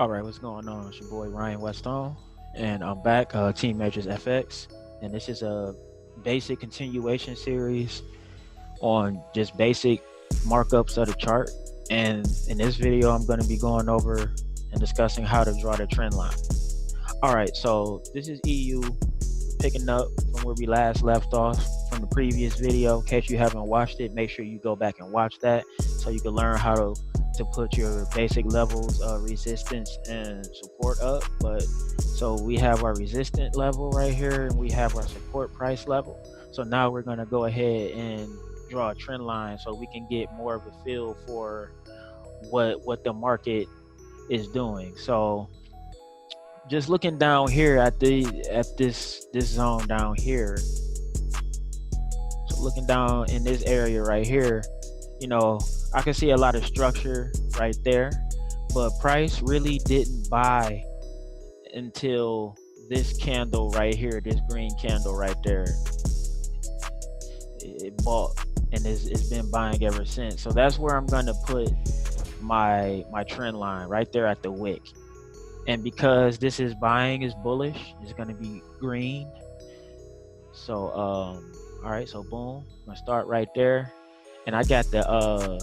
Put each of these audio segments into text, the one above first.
All right, what's going on? It's your boy Ryan Westone, and I'm back, Team MatrixFX, and this is a basic continuation series on just basic markups of the chart. And in this video, I'm going to be going over and discussing how to draw the trend line. All right, so this is EU, picking up from where we last left off from the previous video. In case you haven't watched it, make sure you go back and watch that so you can learn how to put your basic levels of resistance and support up. But so we have our resistance level right here, and we have our support price level. So now we're going to go ahead and draw a trend line so we can get more of a feel for what the market is doing. So just looking down here at this zone down here, so looking down in this area right here, you know, I can see a lot of structure right there, but price really didn't buy until this candle right here, this green candle right there. It bought and it's been buying ever since. So that's where I'm going to put my trend line, right there at the wick. And because this is buying is bullish, it's going to be green. So all right, so boom, I'm gonna start right there, and I got the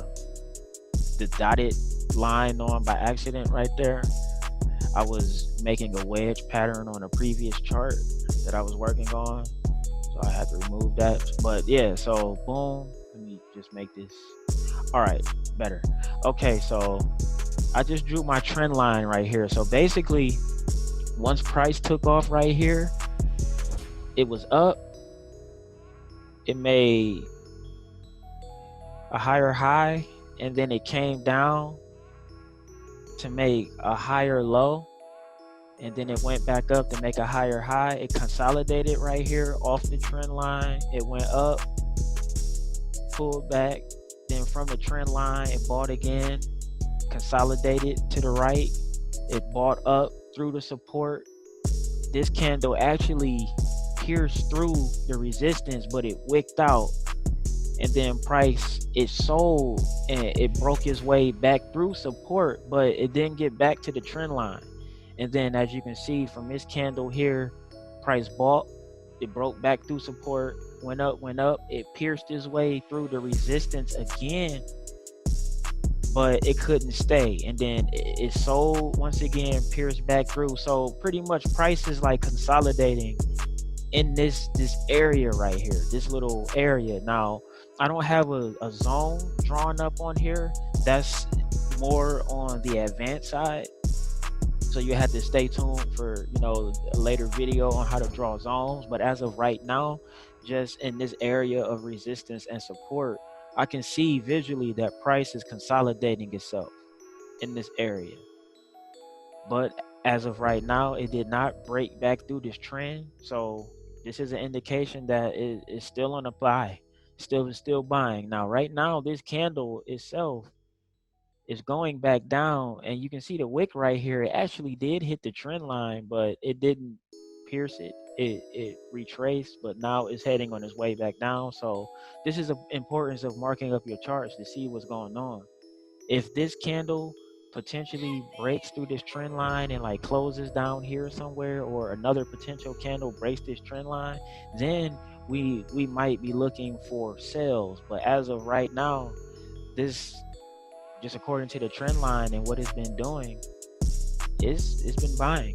dotted line on by accident right there. I was making a wedge pattern on a previous chart that I was working on, so I had to remove that. But yeah, so boom, let me just make this all right, better. Okay, so I just drew my trend line right here. So basically, once price took off right here, it was up, it made a higher high, and then it came down to make a higher low, and then it went back up to make a higher high. It consolidated right here off the trend line. It went up, pulled back, then from the trend line it bought again, consolidated to the right, it bought up through the support. This candle actually pierced through the resistance, but it wicked out, and then price, it sold and it broke its way back through support, but it didn't get back to the trend line. And then as you can see from this candle here, price bought, it broke back through support, went up, it pierced its way through the resistance again, but it couldn't stay, and then it sold once again, pierced back through. So pretty much price is like consolidating in this area right here, this little area. Now I don't have a zone drawn up on here. That's more on the advanced side, so you have to stay tuned for, you know, a later video on how to draw zones. But as of right now, just in this area of resistance and support, I can see visually that price is consolidating itself in this area. But as of right now, it did not break back through this trend, so this is an indication that it is still on a buy, still buying. Now right now, this candle itself is going back down, and you can see the wick right here. It actually did hit the trend line, but it didn't pierce it. It retraced, but now it's heading on its way back down. So this is the importance of marking up your charts to see what's going on. If this candle potentially breaks through this trend line and like closes down here somewhere, or another potential candle breaks this trend line, then we might be looking for sales. But as of right now, this, just according to the trend line and what it's been doing, it's been buying.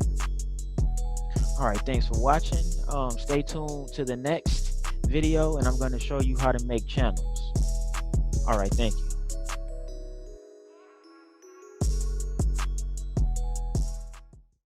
All right, thanks for watching. Stay tuned to the next video, and I'm going to show you how to make channels. All right, thank you.